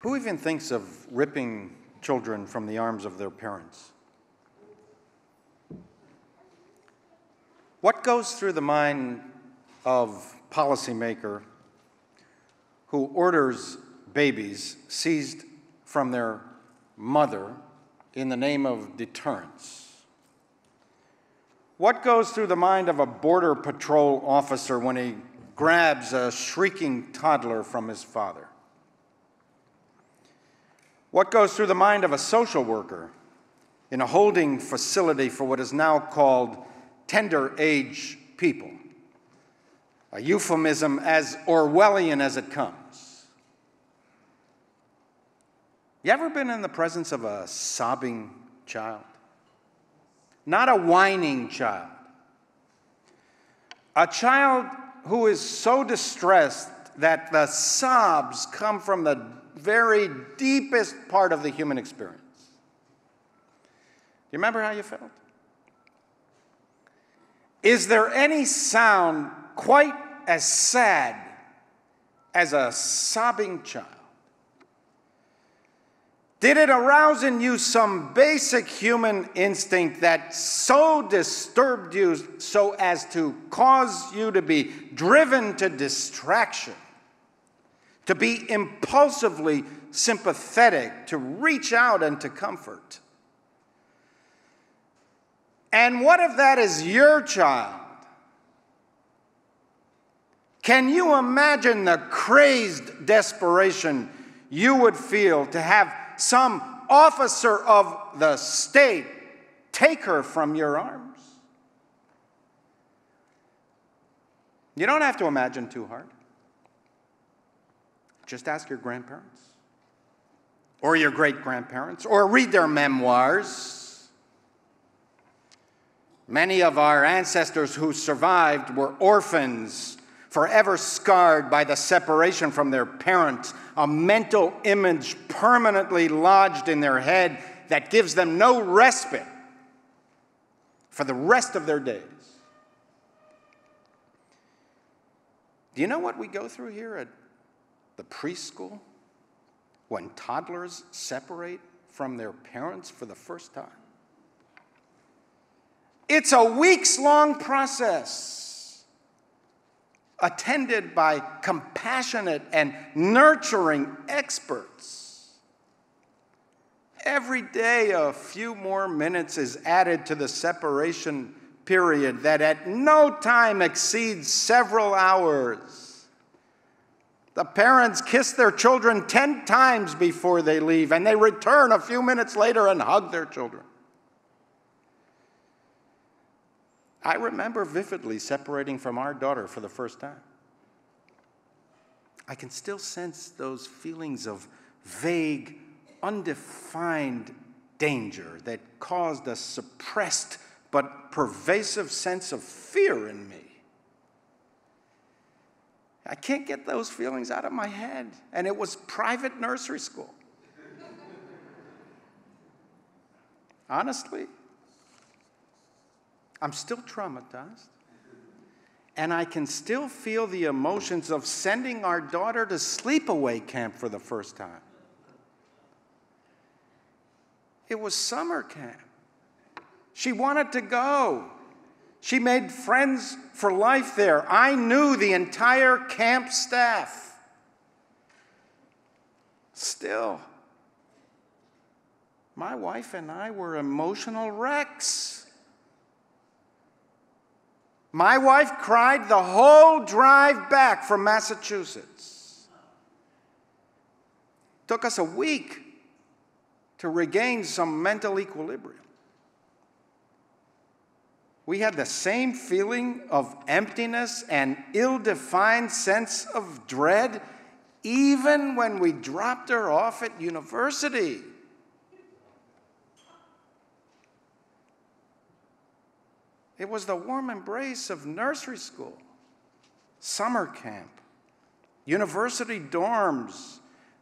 Who even thinks of ripping children from the arms of their parents? What goes through the mind of a policymaker who orders babies seized from their mother in the name of deterrence? What goes through the mind of a border patrol officer when he grabs a shrieking toddler from his father? What goes through the mind of a social worker in a holding facility for what is now called tender age people? A euphemism as Orwellian as it comes. You ever been in the presence of a sobbing child? Not a whining child. A child who is so distressed that the sobs come from the very deepest part of the human experience. Do you remember how you felt? Is there any sound quite as sad as a sobbing child? Did it arouse in you some basic human instinct that so disturbed you so as to cause you to be driven to distraction, to be impulsively sympathetic, to reach out and to comfort? And what if that is your child? Can you imagine the crazed desperation you would feel to have some officer of the state take her from your arms? You don't have to imagine too hard. Just ask your grandparents, or your great-grandparents, or read their memoirs. Many of our ancestors who survived were orphans, forever scarred by the separation from their parents, a mental image permanently lodged in their head that gives them no respite for the rest of their days. Do you know what we go through here at the preschool when toddlers separate from their parents for the first time? It's a weeks-long process attended by compassionate and nurturing experts. Every day, a few more minutes is added to the separation period that at no time exceeds several hours. The parents kiss their children 10 times before they leave, and they return a few minutes later and hug their children. I remember vividly separating from our daughter for the first time. I can still sense those feelings of vague, undefined danger that caused a suppressed but pervasive sense of fear in me. I can't get those feelings out of my head, and it was private nursery school. Honestly, I'm still traumatized, and I can still feel the emotions of sending our daughter to sleepaway camp for the first time. It was summer camp. She wanted to go. She made friends for life there. I knew the entire camp staff. Still, my wife and I were emotional wrecks. My wife cried the whole drive back from Massachusetts. It took us a week to regain some mental equilibrium. We had the same feeling of emptiness and ill-defined sense of dread even when we dropped her off at university. It was the warm embrace of nursery school, summer camp, university dorms,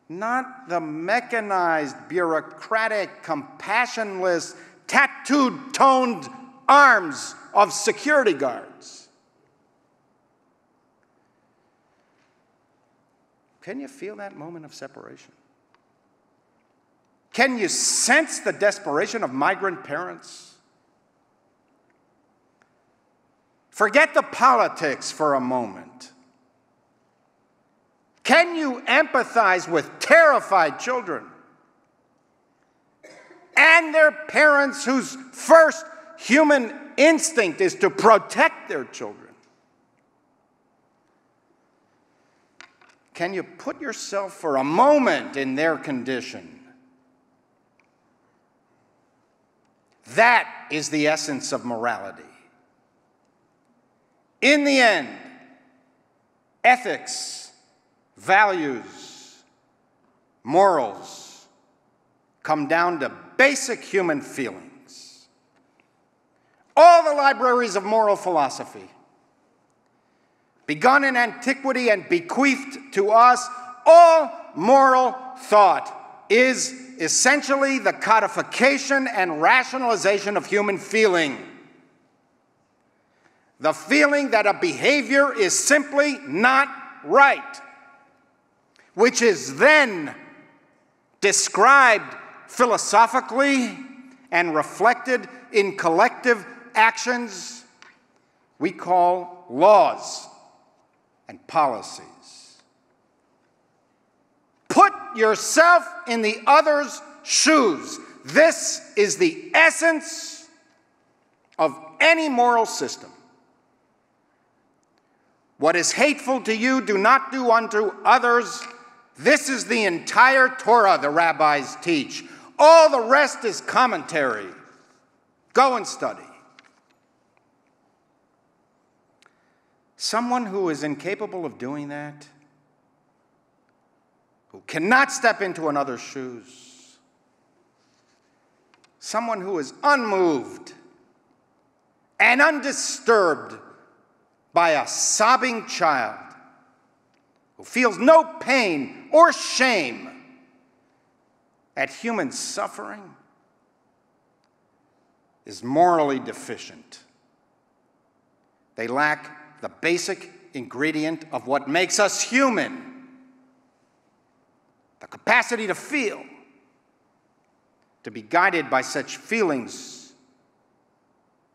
not the mechanized, bureaucratic, compassionless, tattooed-toned arms of security guards. Can you feel that moment of separation? Can you sense the desperation of migrant parents? Forget the politics for a moment. Can you empathize with terrified children and their parents whose first human instinct is to protect their children? Can you put yourself for a moment in their condition? That is the essence of morality. In the end, ethics, values, morals come down to basic human feelings. All the libraries of moral philosophy, begun in antiquity and bequeathed to us, all moral thought is essentially the codification and rationalization of human feeling. The feeling that a behavior is simply not right, which is then described philosophically and reflected in collective actions we call laws and policies. Put yourself in the other's shoes. This is the essence of any moral system. What is hateful to you, do not do unto others. This is the entire Torah the rabbis teach. All the rest is commentary. Go and study. Someone who is incapable of doing that, who cannot step into another's shoes, someone who is unmoved and undisturbed by a sobbing child, who feels no pain or shame at human suffering, is morally deficient. They lack the basic ingredient of what makes us human, the capacity to feel, to be guided by such feelings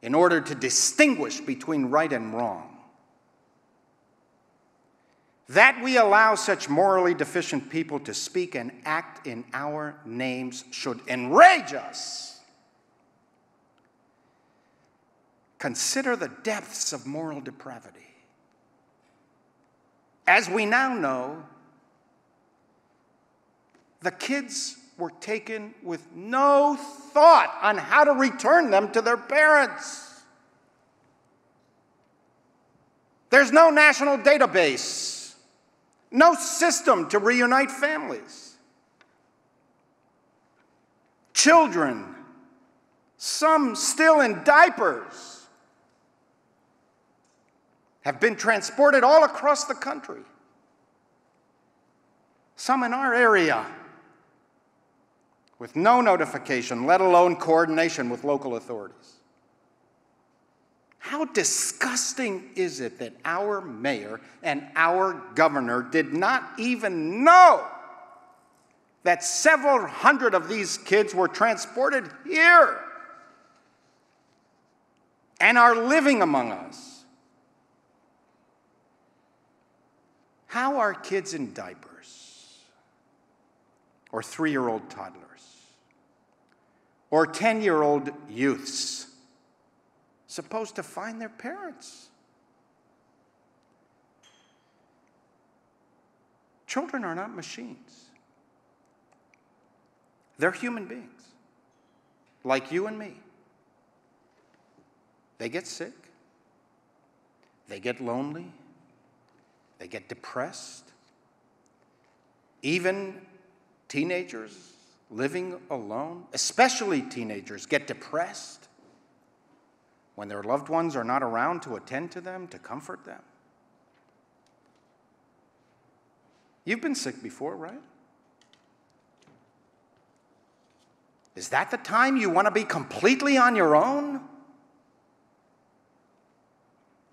in order to distinguish between right and wrong. That we allow such morally deficient people to speak and act in our names should enrage us. Consider the depths of moral depravity. As we now know, the kids were taken with no thought on how to return them to their parents. There's no national database, no system to reunite families. Children, some still in diapers, have been transported all across the country. Some in our area, with no notification, let alone coordination with local authorities. How disgusting is it that our mayor and our governor did not even know that several hundred of these kids were transported here and are living among us? How are kids in diapers, or 3-year-old toddlers, or 10-year-old youths supposed to find their parents? Children are not machines. They're human beings, like you and me. They get sick. They get lonely. They get depressed. Even teenagers living alone, especially teenagers, get depressed when their loved ones are not around to attend to them, to comfort them. You've been sick before, right? Is that the time you want to be completely on your own?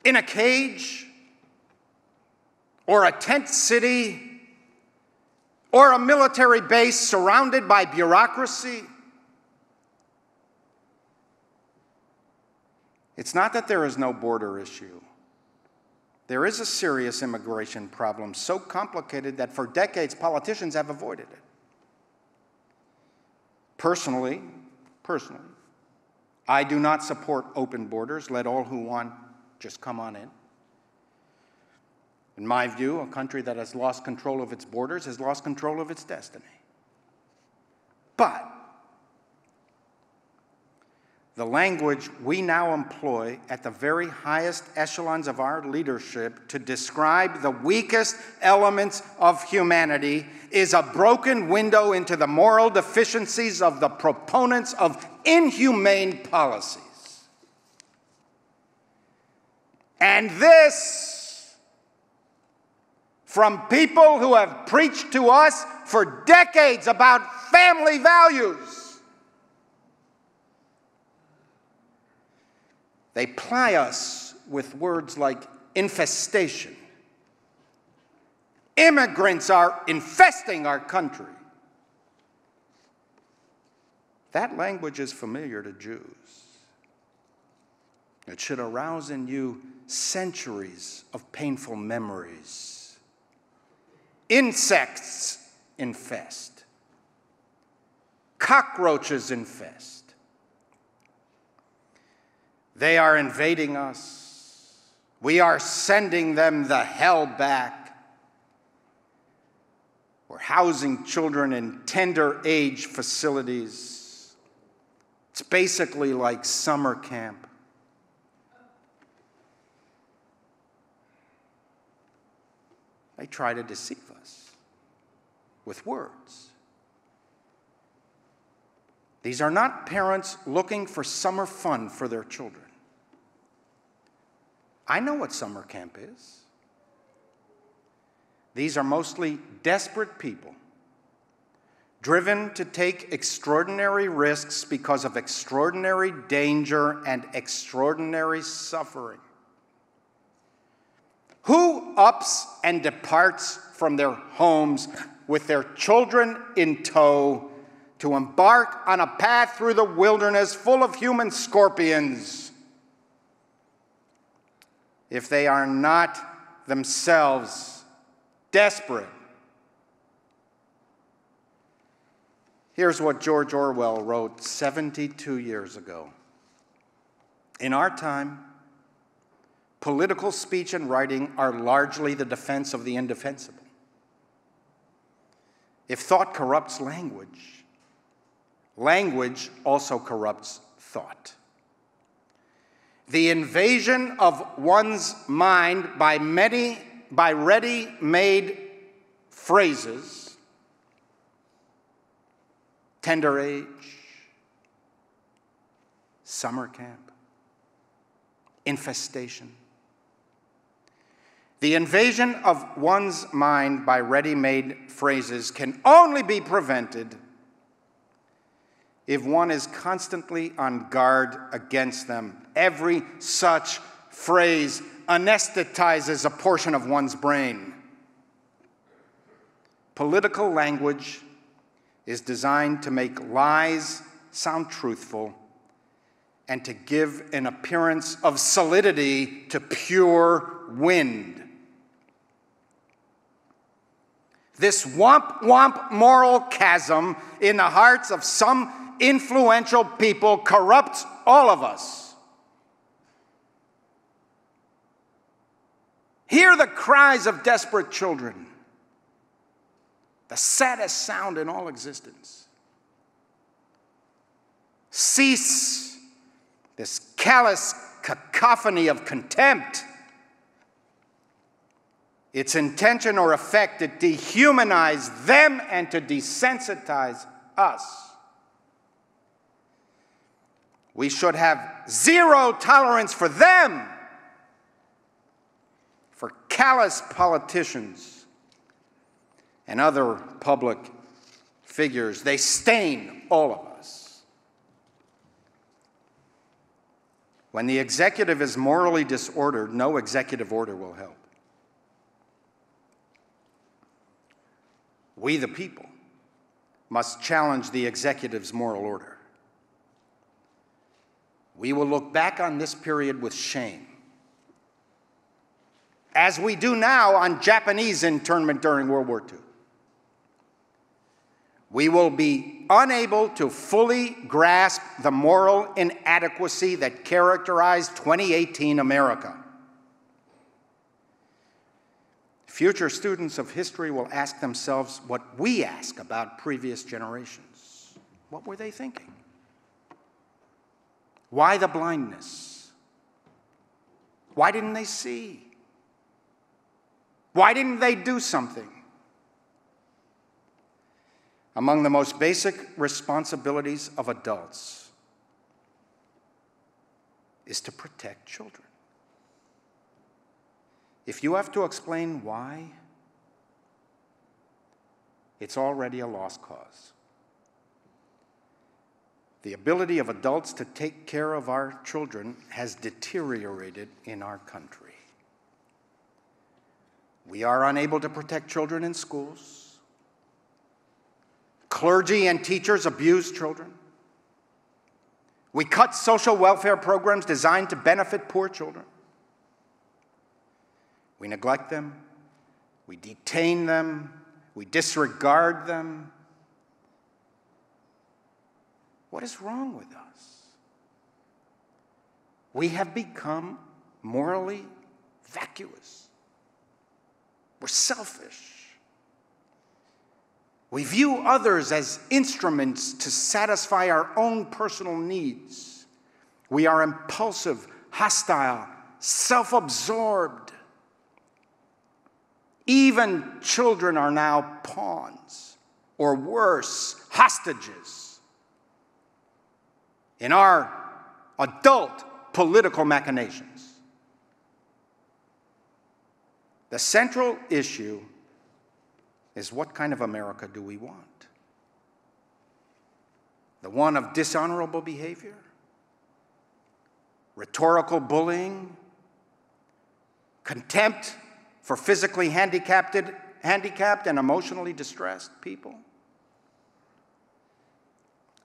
In a cage? Or a tent city, or a military base surrounded by bureaucracy. It's not that there is no border issue. There is a serious immigration problem, so complicated that for decades politicians have avoided it. Personally, I do not support open borders. Let all who want just come on in. In my view, a country that has lost control of its borders has lost control of its destiny. But the language we now employ at the very highest echelons of our leadership to describe the weakest elements of humanity is a broken window into the moral deficiencies of the proponents of inhumane policies. And this, from people who have preached to us for decades about family values. They ply us with words like infestation. Immigrants are infesting our country. That language is familiar to Jews. It should arouse in you centuries of painful memories. Insects infest. Cockroaches infest. They are invading us. We are sending them the hell back. We're housing children in tender age facilities. It's basically like summer camp. They try to deceive us with words. These are not parents looking for summer fun for their children. I know what summer camp is. These are mostly desperate people, driven to take extraordinary risks because of extraordinary danger and extraordinary suffering. Who ups and departs from their homes with their children in tow to embark on a path through the wilderness full of human scorpions if they are not themselves desperate? Here's what George Orwell wrote 72 years ago. In our time, political speech and writing are largely the defense of the indefensible. If thought corrupts language, language also corrupts thought. The invasion of one's mind by ready-made phrases, tender age, summer camp, infestation. The invasion of one's mind by ready-made phrases can only be prevented if one is constantly on guard against them. Every such phrase anesthetizes a portion of one's brain. Political language is designed to make lies sound truthful and to give an appearance of solidity to pure wind. This womp-womp moral chasm in the hearts of some influential people corrupts all of us. Hear the cries of desperate children, the saddest sound in all existence. Cease this callous cacophony of contempt. Its intention or effect to dehumanize them and to desensitize us. We should have zero tolerance for them, for callous politicians and other public figures. They stain all of us. When the executive is morally disordered, no executive order will help. we the people must challenge the executive's moral order. We will look back on this period with shame, as we do now on Japanese internment during World War II. We will be unable to fully grasp the moral inadequacy that characterized 2018 America. Future students of history will ask themselves what we ask about previous generations. What were they thinking? Why the blindness? Why didn't they see? Why didn't they do something? Among the most basic responsibilities of adults is to protect children. If you have to explain why, it's already a lost cause. The ability of adults to take care of our children has deteriorated in our country. We are unable to protect children in schools. Clergy and teachers abuse children. We cut social welfare programs designed to benefit poor children. We neglect them. We detain them. We disregard them. What is wrong with us? We have become morally vacuous. We're selfish. We view others as instruments to satisfy our own personal needs. We are impulsive, hostile, self-absorbed. Even children are now pawns, or worse, hostages in our adult political machinations. The central issue is, what kind of America do we want? The one of dishonorable behavior, rhetorical bullying, contempt for physically handicapped and emotionally distressed people?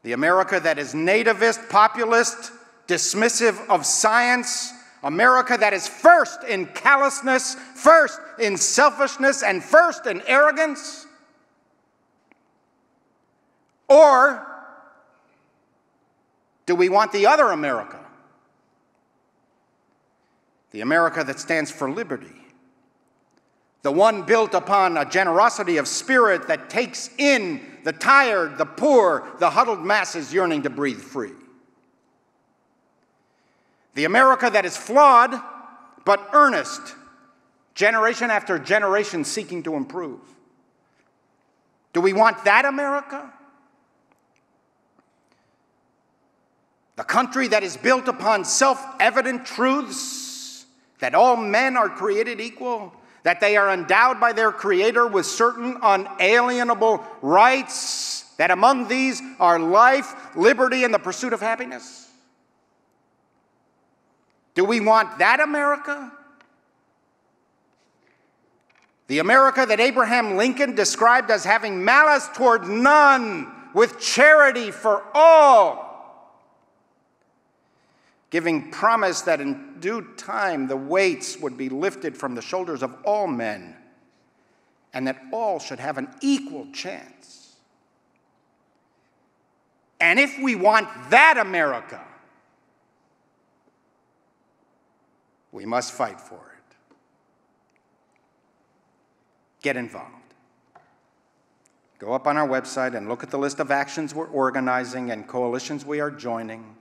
The America that is nativist, populist, dismissive of science, America that is first in callousness, first in selfishness, and first in arrogance? Or do we want the other America? The America that stands for liberty. The one built upon a generosity of spirit that takes in the tired, the poor, the huddled masses yearning to breathe free. The America that is flawed but earnest, generation after generation seeking to improve. Do we want that America? The country that is built upon self-evident truths, that all men are created equal, that they are endowed by their Creator with certain unalienable rights, that among these are life, liberty, and the pursuit of happiness? Do we want that America? The America that Abraham Lincoln described as having malice toward none, with charity for all, giving promise that in due time the weights would be lifted from the shoulders of all men, and that all should have an equal chance. And if we want that America, we must fight for it. Get involved. Go up on our website and look at the list of actions we're organizing and coalitions we are joining.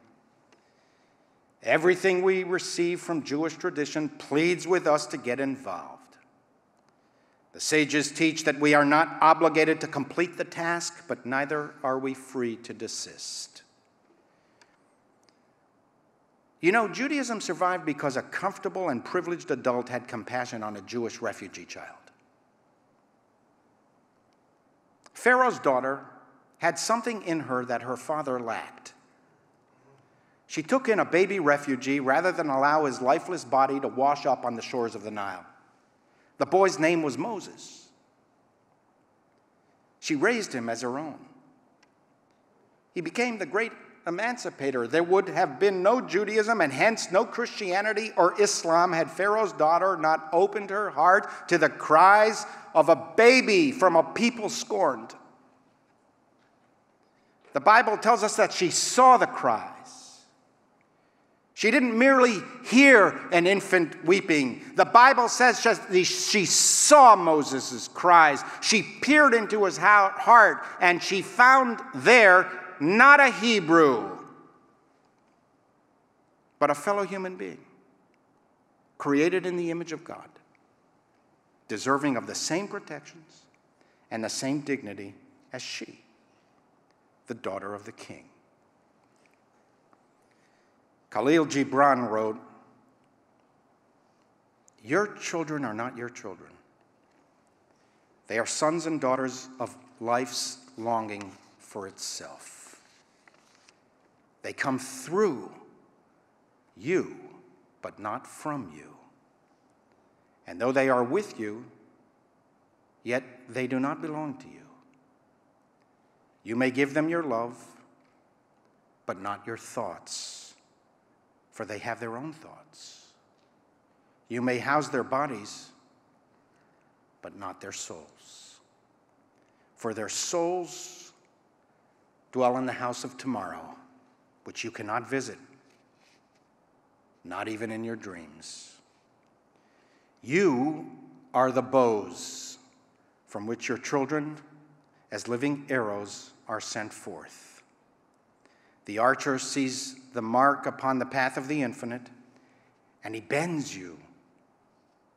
Everything we receive from Jewish tradition pleads with us to get involved. The sages teach that we are not obligated to complete the task, but neither are we free to desist. You know, Judaism survived because a comfortable and privileged adult had compassion on a Jewish refugee child. Pharaoh's daughter had something in her that her father lacked. She took in a baby refugee rather than allow his lifeless body to wash up on the shores of the Nile. The boy's name was Moses. She raised him as her own. He became the great emancipator. There would have been no Judaism and hence no Christianity or Islam had Pharaoh's daughter not opened her heart to the cries of a baby from a people scorned. The Bible tells us that she saw the cries. She didn't merely hear an infant weeping. The Bible says she saw Moses' cries. She peered into his heart, and she found there not a Hebrew, but a fellow human being, created in the image of God, deserving of the same protections and the same dignity as she, the daughter of the king. Khalil Gibran wrote, "Your children are not your children. They are sons and daughters of life's longing for itself. They come through you, but not from you. And though they are with you, yet they do not belong to you. You may give them your love, but not your thoughts, for they have their own thoughts. You may house their bodies, but not their souls. For their souls dwell in the house of tomorrow, which you cannot visit, not even in your dreams. You are the bows from which your children, as living arrows, are sent forth. The archer sees the mark upon the path of the infinite, and he bends you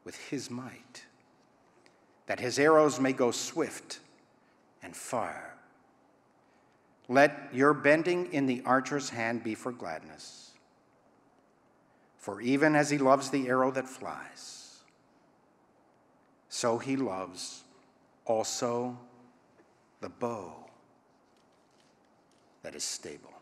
with his might, that his arrows may go swift and far. Let your bending in the archer's hand be for gladness. For even as he loves the arrow that flies, so he loves also the bow that is stable."